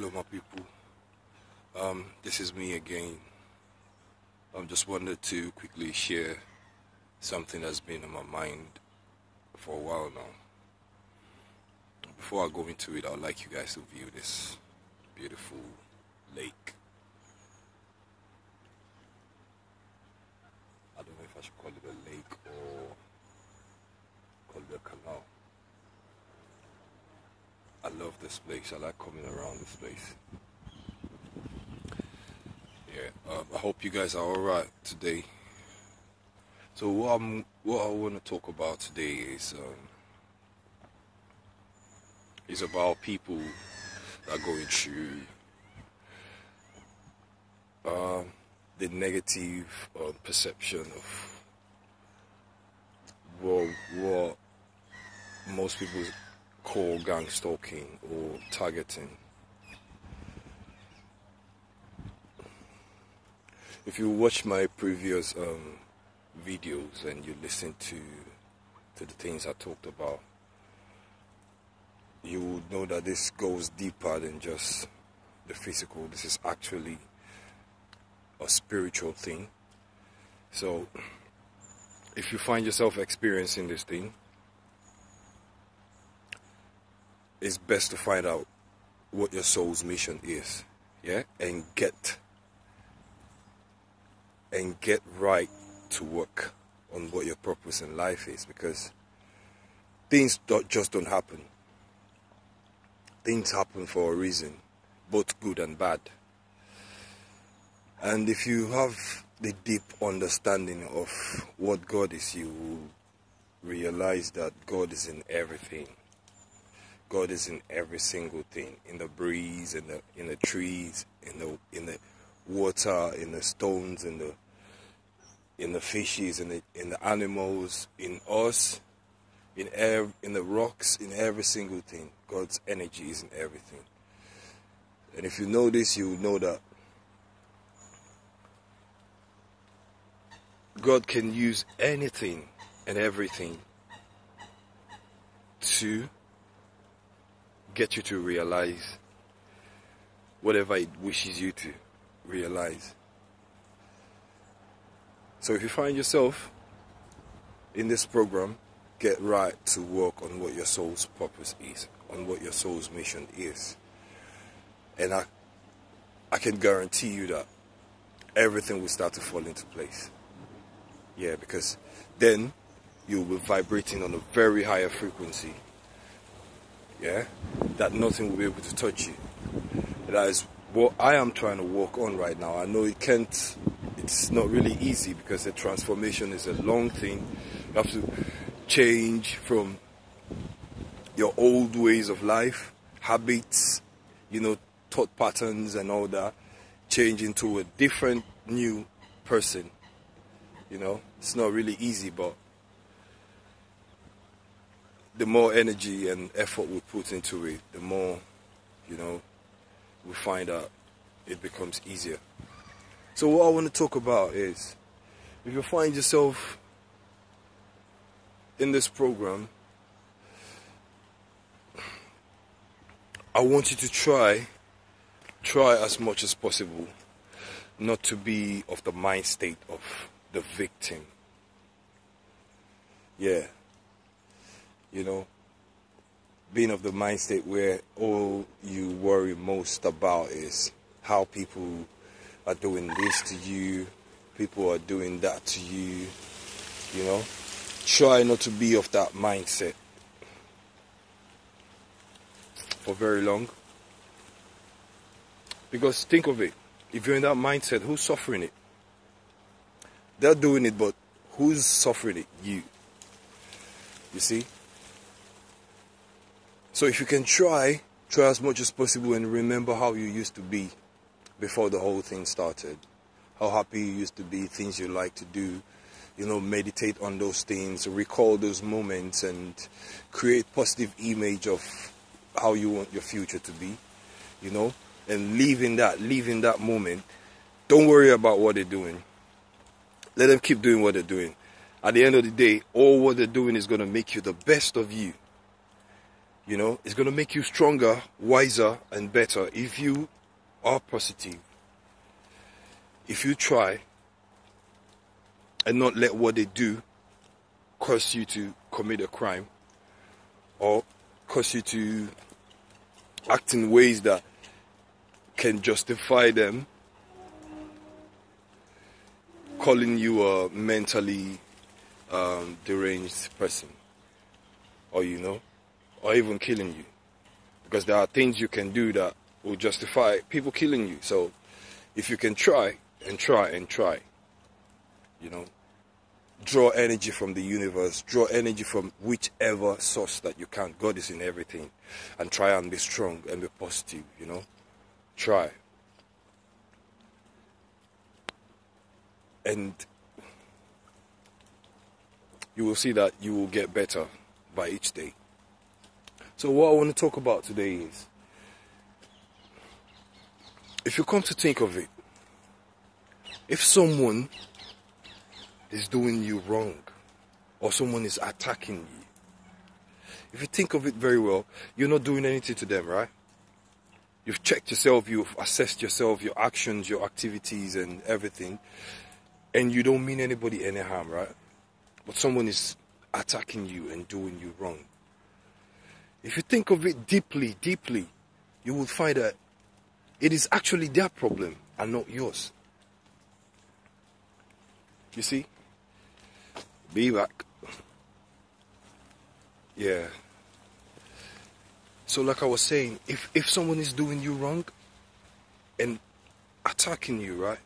Hello my people, this is me again. Just wanted to quickly share something that's been on my mind for a while now. Before I go into it, I'd like you guys to view this beautiful lake. I don't know if I should call it a lake or call it a canal. I love this place. I like coming around this place. I hope you guys are alright today. So what I want to talk about today is about people that are going through the negative perception of what most people call gang stalking or targeting. If you watch my previous videos and you listen to the things I talked about, you would know that this goes deeper than just the physical. This is actually a spiritual thing. So if you find yourself experiencing this thing, it's best to find out what your soul's mission is, and get right to work on what your purpose in life is, because things don't happen. Things happen for a reason, both good and bad. And if you have the deep understanding of what God is, you will realize that God is in everything. God is in every single thing, in the breeze, in the trees, in the water, in the stones, in the fishes, in the animals, in us, in the rocks, in every single thing. God's energy is in everything. And if you know this, you will know that God can use anything and everything to get you to realize whatever it wishes you to realize. So if you find yourself in this program, get right to work on what your soul's purpose is, on what your soul's mission is. And I can guarantee you that everything will start to fall into place. Yeah, because then you'll be vibrating on a very higher frequency. Yeah, that nothing will be able to touch you. That is what I am trying to work on right now. I know it's not really easy, because the transformation is a long thing. You have to change from your old ways of life, habits, thought patterns and all that, change into a different new person. It's not really easy, but the more energy and effort we put into it, the more, we find out it becomes easier. So what I want to talk about is, if you find yourself in this program, I want you to try as much as possible not to be of the mind state of the victim. Yeah. Being of the mind state where all you worry most about is how people are doing this to you, people are doing that to you, Try not to be of that mindset for very long. Because think of it, if you're in that mindset, who's suffering it? They're doing it, but who's suffering it? You see? So if you can try as much as possible and remember how you used to be before the whole thing started. How happy you used to be, things you like to do. Meditate on those things, recall those moments, and create positive image of how you want your future to be, and live in that moment. Don't worry about what they're doing. Let them keep doing what they're doing. At the end of the day, all what they're doing is going to make you the best of you. You know, it's going to make you stronger, wiser, and better if you are positive. If you try and not let what they do cause you to commit a crime or cause you to act in ways that can justify them calling you a mentally deranged person, or or even killing you, because there are things you can do that will justify people killing you. So if you can try and try and try, draw energy from the universe, draw energy from whichever source that you can. God is in everything, and try and be strong and be positive. Try. And you will see that you will get better by each day. So what I want to talk about today is, if you come to think of it, if someone is doing you wrong, or someone is attacking you, if you think of it very well, you're not doing anything to them, right? You've checked yourself, you've assessed yourself, your actions, your activities and everything, and you don't mean anybody any harm, right? But someone is attacking you and doing you wrong. If you think of it deeply, you will find that it is actually their problem and not yours. You see? Be back. Yeah. So like I was saying, if someone is doing you wrong and attacking you, right?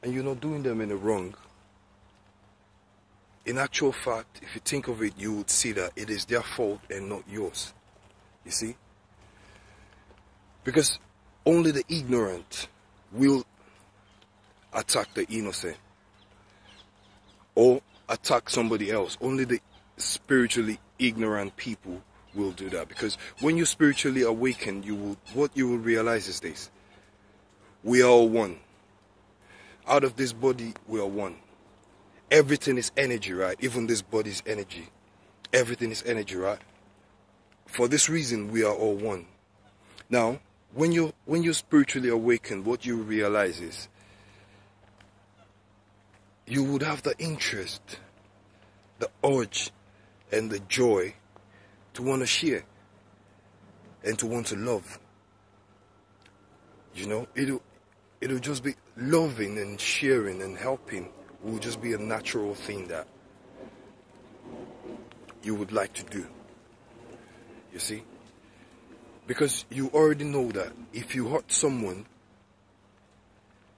And you're not doing them any wrong, in actual fact, if you think of it, you would see that it is their fault and not yours. You see? Because only the ignorant will attack the innocent or attack somebody else. Only the spiritually ignorant people will do that. Because when you're spiritually awakened, what you will realize is this: we are all one. Out of this body, we are one. Everything is energy, right? Even this body is energy. Everything is energy, right? For this reason, we are all one. Now, when you're spiritually awakened, what you realize is you would have the interest, the urge, and the joy to want to share and to want to love. It'll just be loving and sharing and helping will just be a natural thing that you would like to do. You see? Because you already know that if you hurt someone,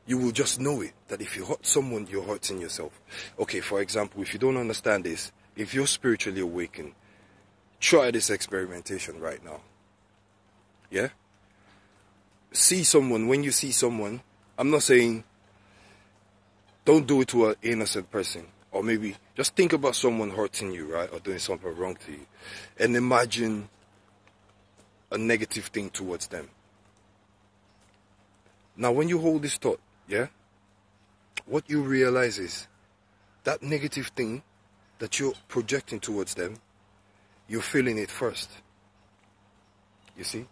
you will just know it. That if you hurt someone, you're hurting yourself. Okay, for example, if you don't understand this, if you're spiritually awakened, try this experimentation right now. Yeah? See someone, when you see someone, I'm not saying don't do it to an innocent person. Or maybe just think about someone hurting you, right? Or doing something wrong to you. And imagine a negative thing towards them. Now, when you hold this thought, yeah, what you realize is that negative thing that you're projecting towards them, you're feeling it first. You see?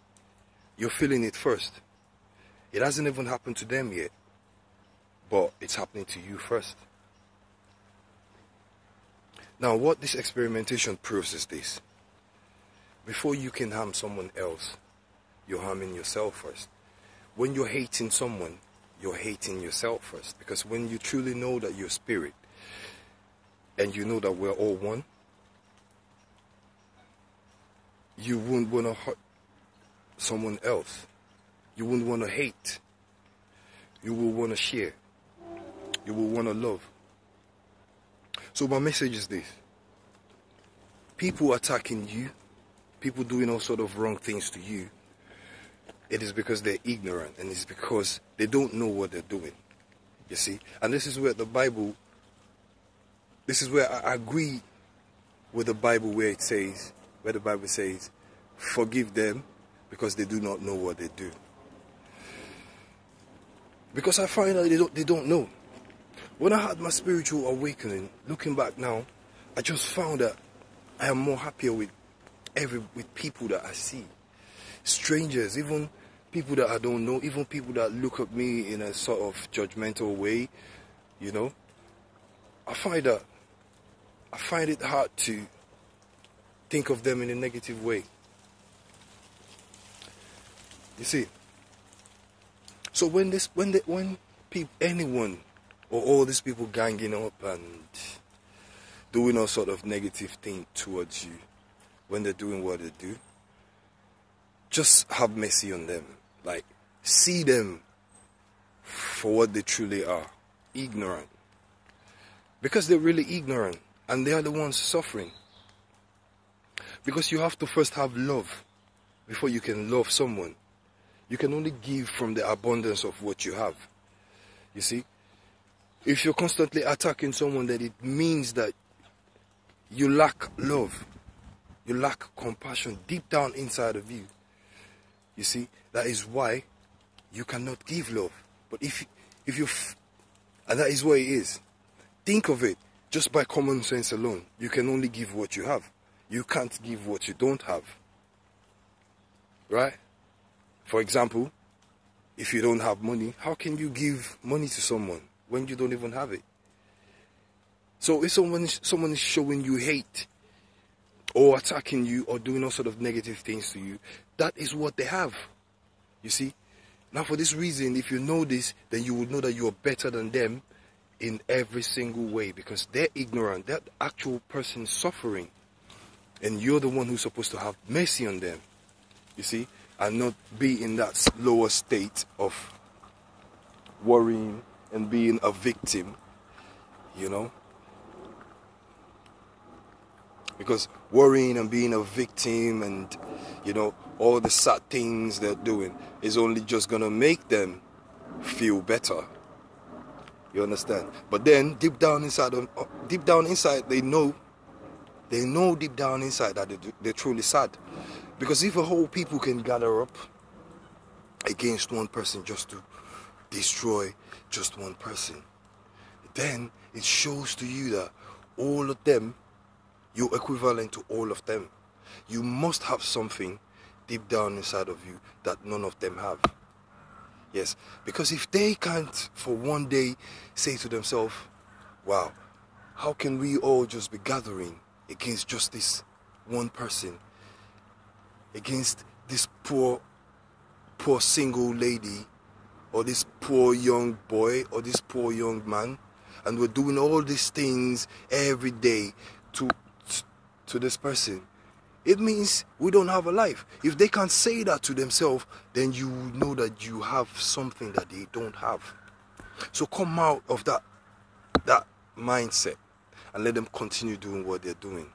You're feeling it first. It hasn't even happened to them yet, but it's happening to you first. Now, what this experimentation proves is this: before you can harm someone else, you're harming yourself first. When you're hating someone, you're hating yourself first. Because when you truly know that you're spirit, and you know that we're all one, you wouldn't want to hurt someone else. You wouldn't want to hate. You will want to share. You will want to love. So my message is this: people attacking you, people doing all sort of wrong things to you, it is because they're ignorant, and it's because they don't know what they're doing. You see? And this is where I agree with the Bible, where the Bible says, forgive them because they do not know what they do. Because I find that they don't know. When I had my spiritual awakening, looking back now, I just found that I am more happier with with people that I see. Strangers, even people that I don't know, even people that look at me in a sort of judgmental way, you know. I find it hard to think of them in a negative way. You see. So when anyone or all these people ganging up and doing all sort of negative thing towards you, when they're doing what they do, just have mercy on them. Like, see them for what they truly are, ignorant. Because they're really ignorant, and they are the ones suffering. Because you have to first have love before you can love someone. You can only give from the abundance of what you have. You see? If you're constantly attacking someone, then it means that you lack love. You lack compassion deep down inside of you. You see? That is why you cannot give love. But and that is what it is. Think of it. Just by common sense alone, you can only give what you have. You can't give what you don't have. Right? For example, if you don't have money, how can you give money to someone when you don't even have it? So if someone is showing you hate or attacking you or doing all sort of negative things to you, that is what they have. You see? Now for this reason, if you know this, then you would know that you are better than them in every single way, because they're ignorant. That actual person is suffering, and you're the one who's supposed to have mercy on them. You see? And not be in that lower state of worrying and being a victim, you know. Because worrying and being a victim and, you know, all the sad things they're doing is only just going to make them feel better. You understand? But then deep down inside, they know deep down inside that they're truly sad. Because if a whole people can gather up against one person just to destroy just one person, then it shows to you that all of them, you're equivalent to all of them. You must have something deep down inside of you that none of them have. Yes, because if they can't for one day say to themselves, wow, how can we all just be gathering against just this one person, against this poor single lady, or this poor young boy, or this poor young man, and we're doing all these things every day to this person, it means we don't have a life. If they can't say that to themselves, then you know that you have something that they don't have. So come out of that mindset and let them continue doing what they're doing.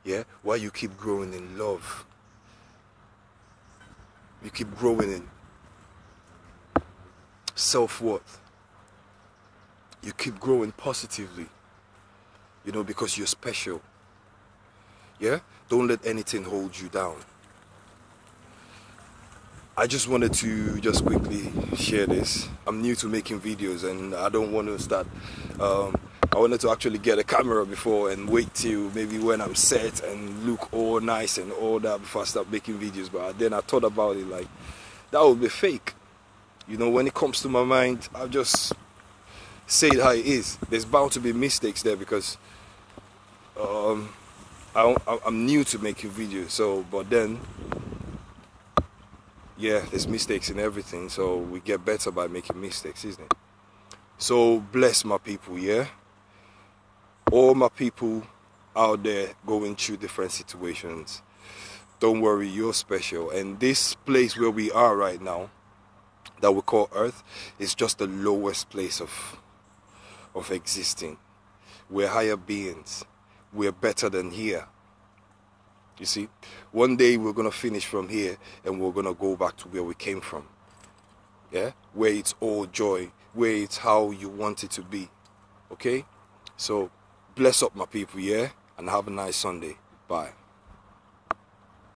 Yeah, while you keep growing in love. You keep growing in self-worth. You keep growing positively. You know, because you're special. Yeah? Don't let anything hold you down. I just wanted to just quickly share this. I'm new to making videos and I don't want to start. I wanted to actually get a camera before and wait till maybe when I'm set and look all nice and all that before I start making videos. But then I thought about it, like, that would be fake. You know, when it comes to my mind, I'll just say it how it is. There's bound to be mistakes there because I'm new to making videos. So, but then, yeah, there's mistakes in everything. So we get better by making mistakes, isn't it? So bless my people, yeah? All my people out there going through different situations, don't worry, you're special. And this place where we are right now, that we call Earth, is just the lowest place of existing. We're higher beings. We're better than here. You see, one day we're going to finish from here and we're going to go back to where we came from. Yeah? Where it's all joy, where it's how you want it to be. Okay? So, bless up my people, yeah? And have a nice Sunday. Bye.